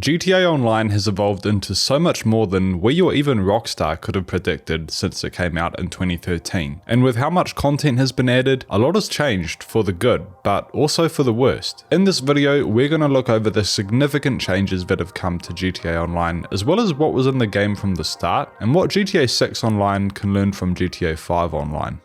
GTA Online has evolved into so much more than we or even Rockstar could have predicted since it came out in 2013. And with how much content has been added, a lot has changed for the good, but also for the worst. In this video, we're going to look over the significant changes that have come to GTA Online, as well as what was in the game from the start, and what GTA 6 Online can learn from GTA 5 Online.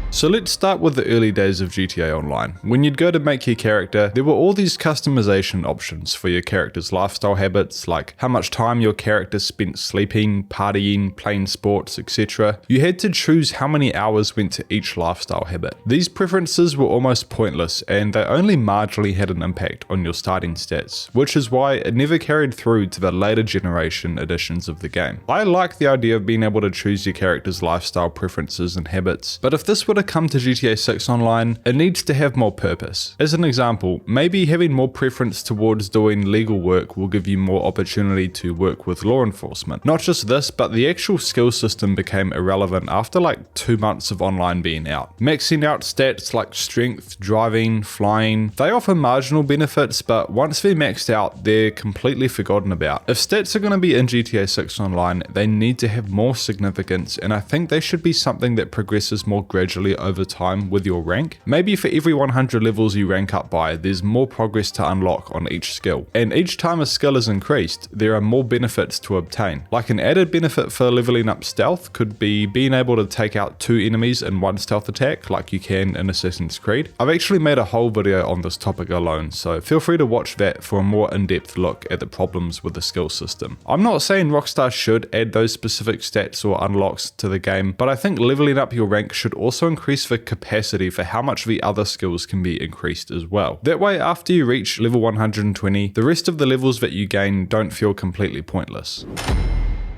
So let's start with the early days of GTA Online. When you'd go to make your character, there were all these customization options for your character's lifestyle habits, like how much time your character spent sleeping, partying, playing sports, etc. You had to choose how many hours went to each lifestyle habit. These preferences were almost pointless, and they only marginally had an impact on your starting stats, which is why it never carried through to the later generation editions of the game. I like the idea of being able to choose your character's lifestyle preferences and habits, but if this were to come to GTA 6 Online, it needs to have more purpose. As an example, maybe having more preference towards doing legal work will give you more opportunity to work with law enforcement. Not just this, but the actual skill system became irrelevant after like 2 months of online being out. Maxing out stats like strength, driving, flying, they offer marginal benefits, but once they're maxed out, they're completely forgotten about. If stats are going to be in GTA 6 Online, they need to have more significance, and I think they should be something that progresses more gradually over time with your rank. Maybe for every 100 levels you rank up by, there's more progress to unlock on each skill. And each time a skill is increased, there are more benefits to obtain. Like an added benefit for leveling up stealth could be being able to take out 2 enemies in one stealth attack like you can in Assassin's Creed. I've actually made a whole video on this topic alone, so feel free to watch that for a more in-depth look at the problems with the skill system. I'm not saying Rockstar should add those specific stats or unlocks to the game, but I think leveling up your rank should also increase the capacity for how much the other skills can be increased as well. That way, after you reach level 120, the rest of the levels that you gain don't feel completely pointless.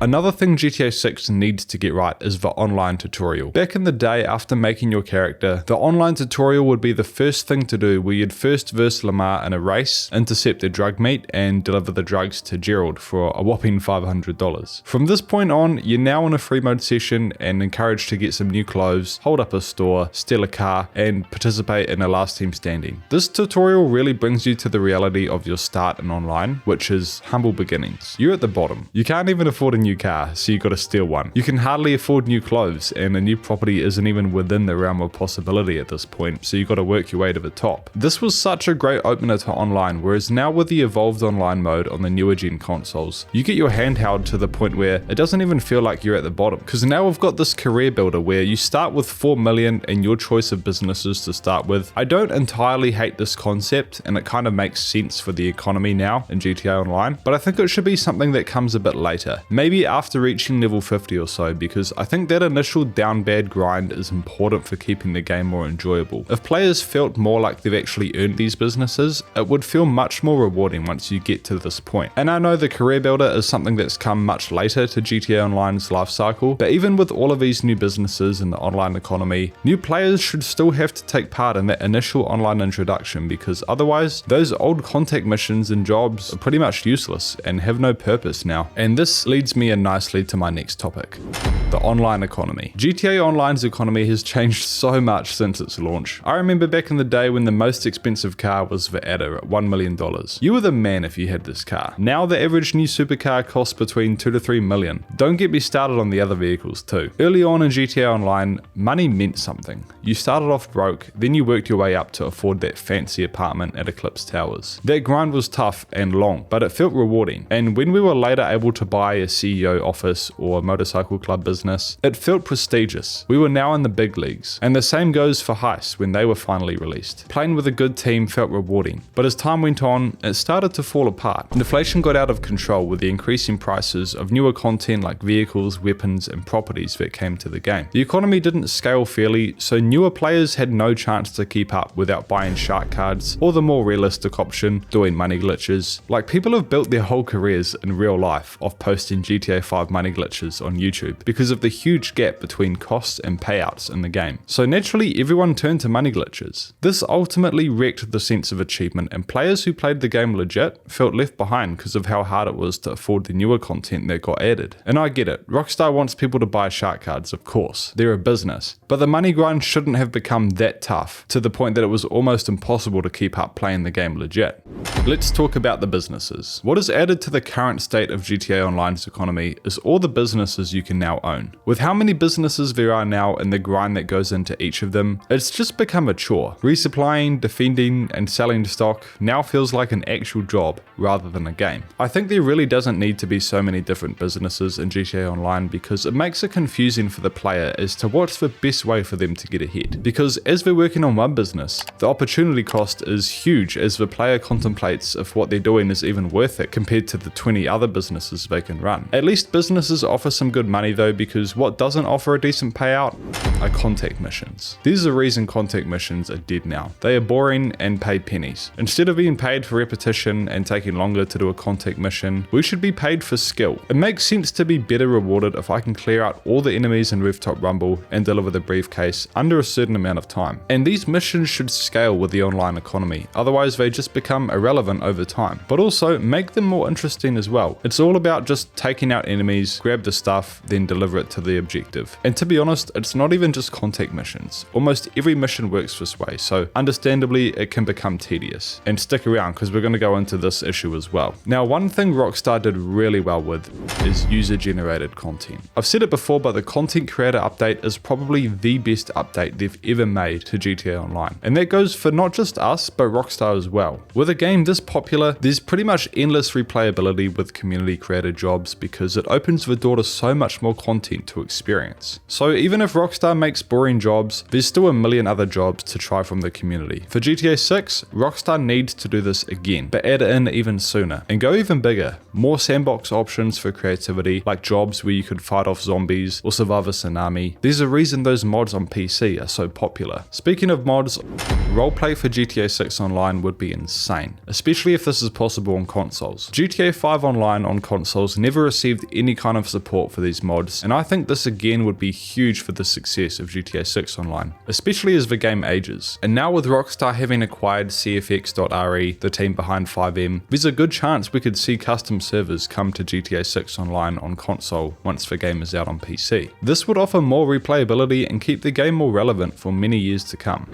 Another thing GTA 6 needs to get right is the online tutorial. Back in the day, after making your character, the online tutorial would be the first thing to do, where you'd first verse Lamar in a race, intercept the drug meet, and deliver the drugs to Gerald for a whopping $500. From this point on, you're now in a free mode session and encouraged to get some new clothes, hold up a store, steal a car, and participate in a last team standing. This tutorial really brings you to the reality of your start in online, which is humble beginnings. You're at the bottom. You can't even afford a new car, so you gotta steal one. You can hardly afford new clothes, and a new property isn't even within the realm of possibility at this point, so you gotta work your way to the top. This was such a great opener to online, whereas now with the evolved online mode on the newer gen consoles, you get your hand held to the point where it doesn't even feel like you're at the bottom, because now we've got this career builder where you start with 4 million and your choice of businesses to start with. I don't entirely hate this concept, and it kind of makes sense for the economy now in GTA Online, but I think it should be something that comes a bit later. Maybe after reaching level 50 or so, because I think that initial down bad grind is important for keeping the game more enjoyable. If players felt more like they've actually earned these businesses, it would feel much more rewarding once you get to this point. And I know the career builder is something that's come much later to GTA Online's life cycle, but even with all of these new businesses in the online economy, new players should still have to take part in that initial online introduction, because otherwise those old contact missions and jobs are pretty much useless and have no purpose now. And this leads me in nicely to my next topic, the online economy. GTA Online's economy has changed so much since its launch. I remember back in the day when the most expensive car was the Adder at $1 million. You were the man if you had this car. Now the average new supercar costs between 2 to 3 million. Don't get me started on the other vehicles too. Early on in GTA Online, money meant something. You started off broke, then you worked your way up to afford that fancy apartment at Eclipse Towers. That grind was tough and long, but it felt rewarding. And when we were later able to buy a CEO office or a motorcycle club business, it felt prestigious. We were now in the big leagues. And the same goes for Heists when they were finally released. Playing with a good team felt rewarding, but as time went on, it started to fall apart. Inflation got out of control with the increasing prices of newer content like vehicles, weapons, and properties that came to the game. The economy didn't scale fairly, so newer players had no chance to keep up without buying shark cards or the more realistic option, doing money glitches. Like, people have built their whole careers in real life off posting GTA GTA 5 money glitches on YouTube because of the huge gap between costs and payouts in the game. So naturally everyone turned to money glitches. This ultimately wrecked the sense of achievement, and players who played the game legit felt left behind because of how hard it was to afford the newer content that got added. And I get it, Rockstar wants people to buy shark cards, of course, they're a business, but the money grind shouldn't have become that tough to the point that it was almost impossible to keep up playing the game legit. Let's talk about the businesses. What is added to the current state of GTA Online's economy is all the businesses you can now own. With how many businesses there are now and the grind that goes into each of them, it's just become a chore. Resupplying, defending, and selling stock now feels like an actual job rather than a game. I think there really doesn't need to be so many different businesses in GTA Online because it makes it confusing for the player as to what's the best way for them to get ahead. Because as they're working on one business, the opportunity cost is huge as the player contemplates if what they're doing is even worth it compared to the 20 other businesses they can run. At least businesses offer some good money though, because what doesn't offer a decent payout are contact missions. There's a reason contact missions are dead now. They are boring and pay pennies. Instead of being paid for repetition and taking longer to do a contact mission, we should be paid for skill. It makes sense to be better rewarded if I can clear out all the enemies in Rooftop Rumble and deliver the briefcase under a certain amount of time. And these missions should scale with the online economy, otherwise they just become irrelevant over time. But also make them more interesting as well. It's all about just taking out enemies, grab the stuff, then deliver it to the objective. And to be honest, it's not even just contact missions. Almost every mission works this way, so understandably it can become tedious. And stick around because we're going to go into this issue as well. Now, one thing Rockstar did really well with is user-generated content. I've said it before, but the content creator update is probably the best update they've ever made to GTA Online. And that goes for not just us, but Rockstar as well. With a game this popular, there's pretty much endless replayability with community created jobs because it opens the door to so much more content to experience. So even if Rockstar makes boring jobs, there's still a million other jobs to try from the community. For GTA 6, Rockstar needs to do this again, but add it in even sooner. And go even bigger. More sandbox options for creativity, like jobs where you could fight off zombies or survive a tsunami. There's a reason those mods on PC are so popular. Speaking of mods, roleplay for GTA 6 Online would be insane, especially if this is possible on consoles. GTA 5 Online on consoles never received any kind of support for these mods, and I think this again would be huge for the success of GTA 6 Online, especially as the game ages. And now with Rockstar having acquired CFX.re, the team behind 5M, there's a good chance we could see custom servers come to GTA 6 Online on console once the game is out on PC. This would offer more replayability and keep the game more relevant for many years to come.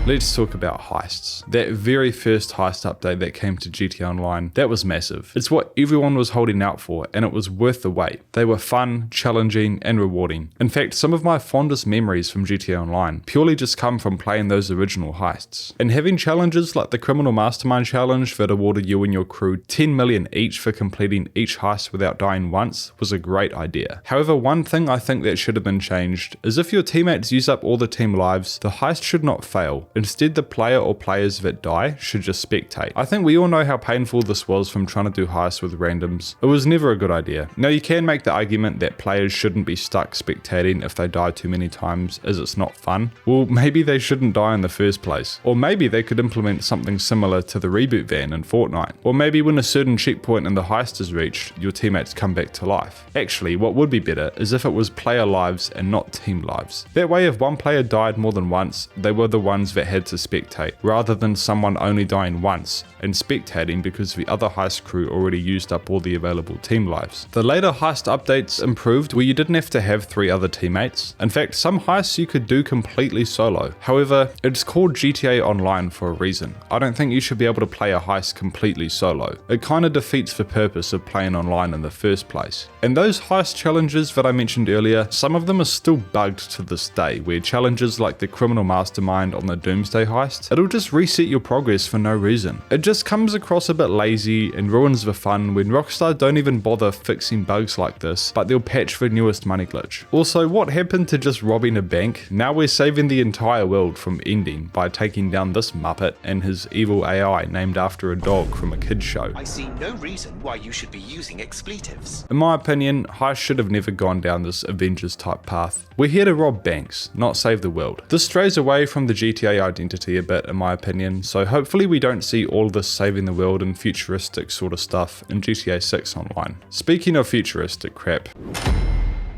Let's talk about heists. That very first heist update that came to GTA Online, that was massive. It's what everyone was holding out for, and it was worth the wait. They were fun, challenging, and rewarding. In fact, some of my fondest memories from GTA Online purely just come from playing those original heists. And having challenges like the Criminal Mastermind Challenge that awarded you and your crew 10 million each for completing each heist without dying once was a great idea. However, one thing I think that should have been changed is if your teammates use up all the team lives, the heist should not fail. Instead, the player or players that die should just spectate. I think we all know how painful this was from trying to do heists with randoms. It was never a good idea. Now, you can make the argument that players shouldn't be stuck spectating if they die too many times as it's not fun. Well, maybe they shouldn't die in the first place. Or maybe they could implement something similar to the reboot van in Fortnite. Or maybe when a certain checkpoint in the heist is reached, your teammates come back to life. Actually, what would be better is if it was player lives and not team lives. That way, if one player died more than once, they were the ones that had to spectate, rather than someone only dying once and spectating because the other heist crew already used up all the available team lives. The later heist updates improved where you didn't have to have 3 other teammates. In fact, some heists you could do completely solo. However, it's called GTA Online for a reason. I don't think you should be able to play a heist completely solo. It kind of defeats the purpose of playing online in the first place. And those heist challenges that I mentioned earlier, some of them are still bugged to this day, where challenges like the Criminal Mastermind on the Doomsday heist, it'll just reset your progress for no reason. It just comes across a bit lazy and ruins the fun when Rockstar don't even bother fixing bugs like this, but they'll patch the newest money glitch. Also, what happened to just robbing a bank? Now we're saving the entire world from ending by taking down this muppet and his evil AI named after a dog from a kid's show. I see no reason why you should be using expletives. In my opinion, Heists should have never gone down this Avengers type path. We're here to rob banks, not save the world. This strays away from the GTA identity a bit in my opinion, so hopefully we don't see all this saving the world and futuristic sort of stuff in GTA 6 Online. Speaking of futuristic crap,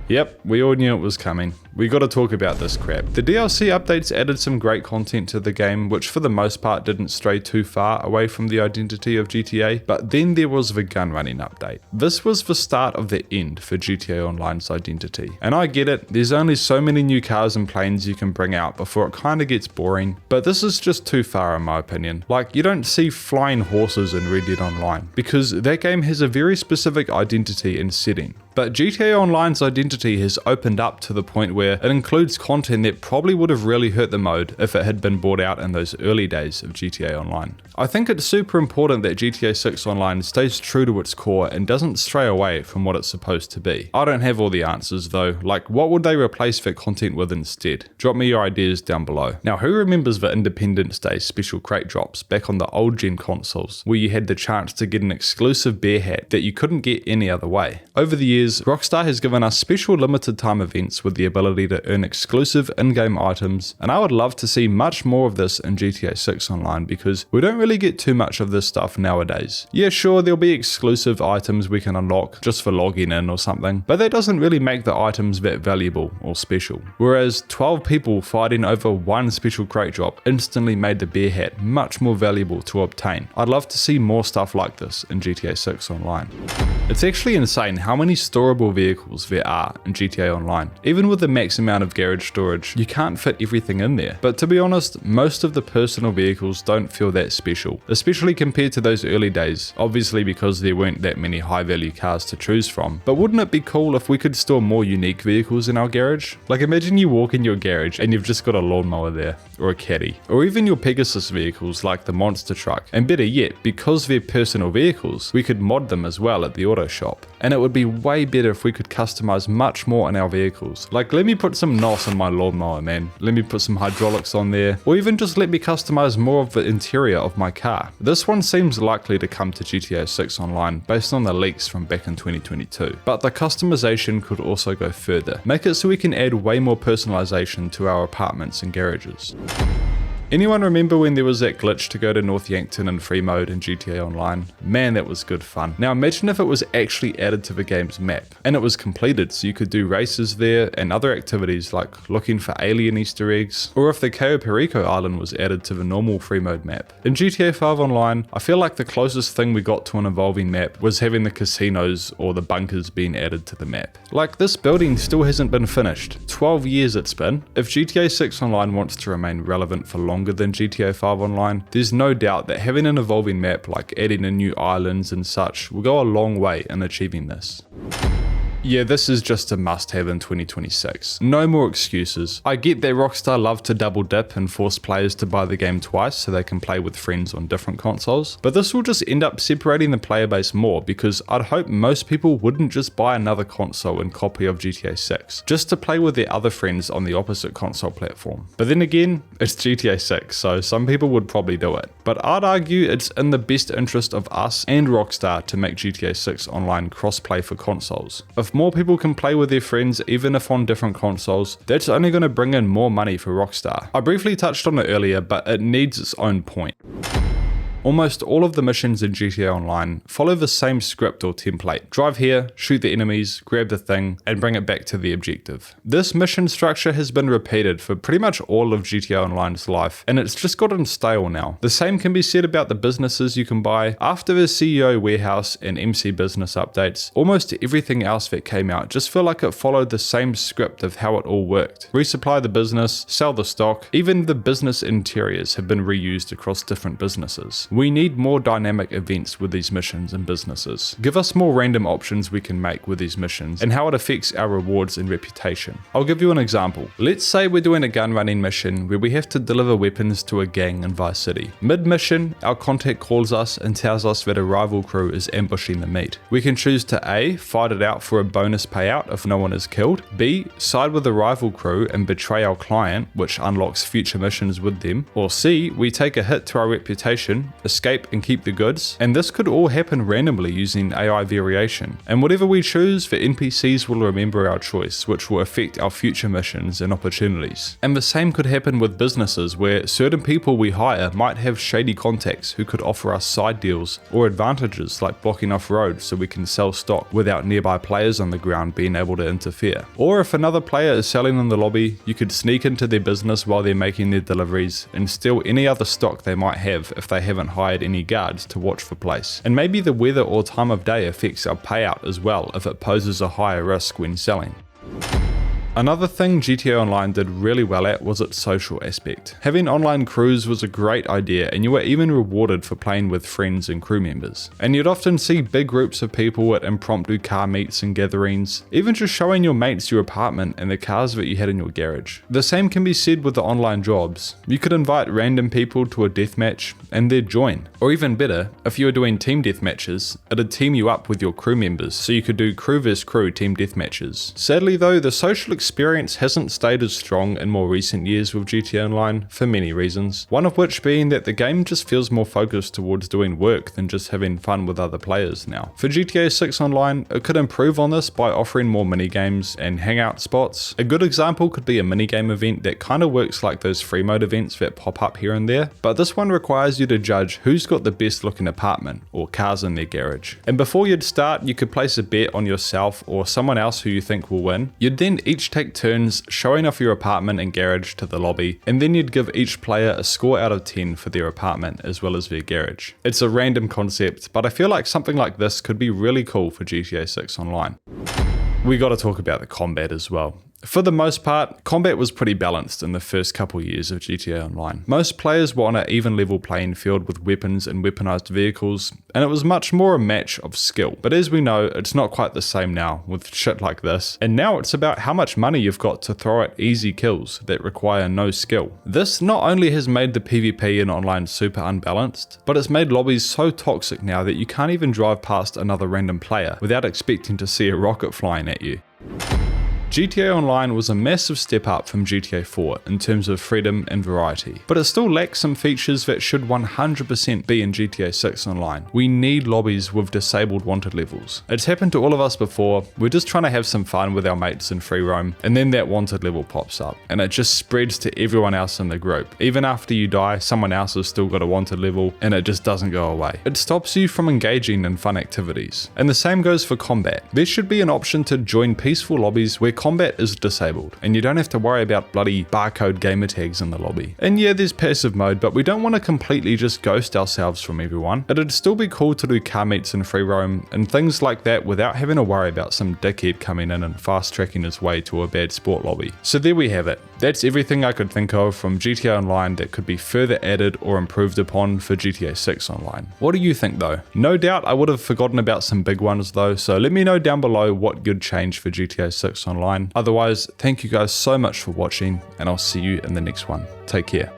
yep, we all knew it was coming. We gotta talk about this crap. The DLC updates added some great content to the game, which for the most part didn't stray too far away from the identity of GTA, but then there was the gun running update. This was the start of the end for GTA Online's identity. And I get it, there's only so many new cars and planes you can bring out before it kinda gets boring, but this is just too far in my opinion. Like, you don't see flying horses in Red Dead Online, because that game has a very specific identity and setting. But GTA Online's identity has opened up to the point where it includes content that probably would have really hurt the mode if it had been brought out in those early days of GTA Online. I think it's super important that GTA 6 Online stays true to its core and doesn't stray away from what it's supposed to be. I don't have all the answers though, like what would they replace that content with instead? Drop me your ideas down below. Now, who remembers the Independence Day special crate drops back on the old gen consoles where you had the chance to get an exclusive bear hat that you couldn't get any other way? Over the years, Rockstar has given us special limited time events with the ability to earn exclusive in-game items, and I would love to see much more of this in GTA 6 Online because we don't really get too much of this stuff nowadays. Yeah, sure, there'll be exclusive items we can unlock just for logging in or something, but that doesn't really make the items that valuable or special. Whereas 12 people fighting over one special crate drop instantly made the bear hat much more valuable to obtain. I'd love to see more stuff like this in GTA 6 Online. It's actually insane how many storable vehicles there are in GTA Online. Even with the max amount of garage storage, you can't fit everything in there. But to be honest, most of the personal vehicles don't feel that special, especially compared to those early days, obviously because there weren't that many high value cars to choose from. But wouldn't it be cool if we could store more unique vehicles in our garage? Like, imagine you walk in your garage and you've just got a lawnmower there, or a caddy, or even your Pegasus vehicles like the monster truck. And better yet, because they're personal vehicles, we could mod them as well at the auto shop. And it would be way better if we could customize much more in our vehicles. Like, let me put some NOS on my lawnmower, man. Let me put some hydraulics on there, or even just let me customize more of the interior of my car. This one seems likely to come to GTA 6 Online based on the leaks from back in 2022. But the customization could also go further. Make it so we can add way more personalization to our apartments and garages. Anyone remember when there was that glitch to go to North Yankton in free mode in GTA Online? Man, that was good fun. Now imagine if it was actually added to the game's map, and it was completed so you could do races there and other activities like looking for alien Easter eggs, or if the Cayo Perico Island was added to the normal free mode map. In GTA 5 Online, I feel like the closest thing we got to an evolving map was having the casinos or the bunkers being added to the map. Like, this building still hasn't been finished. 12 years it's been. If GTA 6 Online wants to remain relevant for longer than GTA 5 Online, there's no doubt that having an evolving map like adding in new islands and such will go a long way in achieving this. Yeah, this is just a must-have in 2026. No more excuses. I get that Rockstar love to double dip and force players to buy the game twice so they can play with friends on different consoles, but this will just end up separating the player base more because I'd hope most people wouldn't just buy another console and copy of GTA 6 just to play with their other friends on the opposite console platform. But then again, it's GTA 6, so some people would probably do it. But I'd argue it's in the best interest of us and Rockstar to make GTA 6 Online crossplay for consoles. If more people can play with their friends even if on different consoles, that's only going to bring in more money for Rockstar. I briefly touched on it earlier, but it needs its own point. Almost all of the missions in GTA Online follow the same script or template. Drive here, shoot the enemies, grab the thing, and bring it back to the objective. This mission structure has been repeated for pretty much all of GTA Online's life, and it's just gotten stale now. The same can be said about the businesses you can buy. After the CEO Warehouse and MC Business updates, almost everything else that came out just felt like it followed the same script of how it all worked. Resupply the business, sell the stock, even the business interiors have been reused across different businesses. We need more dynamic events with these missions and businesses. Give us more random options we can make with these missions and how it affects our rewards and reputation. I'll give you an example. Let's say we're doing a gun running mission where we have to deliver weapons to a gang in Vice City. Mid-mission, our contact calls us and tells us that a rival crew is ambushing the meet. We can choose to A, fight it out for a bonus payout if no one is killed, B, side with the rival crew and betray our client, which unlocks future missions with them, or C, we take a hit to our reputation, escape and keep the goods, and this could all happen randomly using AI variation. And whatever we choose, the NPCs will remember our choice, which will affect our future missions and opportunities. And the same could happen with businesses, where certain people we hire might have shady contacts who could offer us side deals or advantages like blocking off roads so we can sell stock without nearby players on the ground being able to interfere. Or if another player is selling in the lobby, you could sneak into their business while they're making their deliveries and steal any other stock they might have if they haven't hired any guards to watch the place. And maybe the weather or time of day affects our payout as well if it poses a higher risk when selling. Another thing GTA Online did really well at was its social aspect. Having online crews was a great idea, and you were even rewarded for playing with friends and crew members. And you'd often see big groups of people at impromptu car meets and gatherings, even just showing your mates your apartment and the cars that you had in your garage. The same can be said with the online jobs. You could invite random people to a deathmatch and they'd join. Or even better, if you were doing team deathmatches, it'd team you up with your crew members, so you could do crew vs crew team deathmatches. Sadly though, the social experience hasn't stayed as strong in more recent years with GTA Online for many reasons, one of which being that the game just feels more focused towards doing work than just having fun with other players now. For GTA 6 Online, it could improve on this by offering more minigames and hangout spots. A good example could be a minigame event that kind of works like those free mode events that pop up here and there, but this one requires you to judge who's got the best looking apartment or cars in their garage. And before you'd start, you could place a bet on yourself or someone else who you think will win. You'd then each take turns showing off your apartment and garage to the lobby, and then you'd give each player a score out of 10 for their apartment as well as their garage. It's a random concept, but I feel like something like this could be really cool for GTA 6 Online. We gotta talk about the combat as well. For the most part, combat was pretty balanced in the first couple years of GTA Online. Most players were on an even level playing field with weapons and weaponized vehicles, and it was much more a match of skill. But as we know, it's not quite the same now with shit like this, and now it's about how much money you've got to throw at easy kills that require no skill. This not only has made the PvP in online super unbalanced, but it's made lobbies so toxic now that you can't even drive past another random player without expecting to see a rocket flying at you. GTA Online was a massive step up from GTA 4 in terms of freedom and variety, but it still lacks some features that should 100% be in GTA 6 Online. We need lobbies with disabled wanted levels. It's happened to all of us before. We're just trying to have some fun with our mates in free roam, and then that wanted level pops up, and it just spreads to everyone else in the group. Even after you die, someone else has still got a wanted level, and it just doesn't go away. It stops you from engaging in fun activities. And the same goes for combat. There should be an option to join peaceful lobbies where combat is disabled, and you don't have to worry about bloody barcode gamer tags in the lobby. And yeah, there's passive mode, but we don't want to completely just ghost ourselves from everyone. It'd still be cool to do car meets in free roam and things like that without having to worry about some dickhead coming in and fast tracking his way to a bad sport lobby. So there we have it. That's everything I could think of from GTA Online that could be further added or improved upon for GTA 6 Online. What do you think though? No doubt I would have forgotten about some big ones though, so let me know down below what you'd change for GTA 6 Online. Otherwise, thank you guys so much for watching, and I'll see you in the next one. Take care.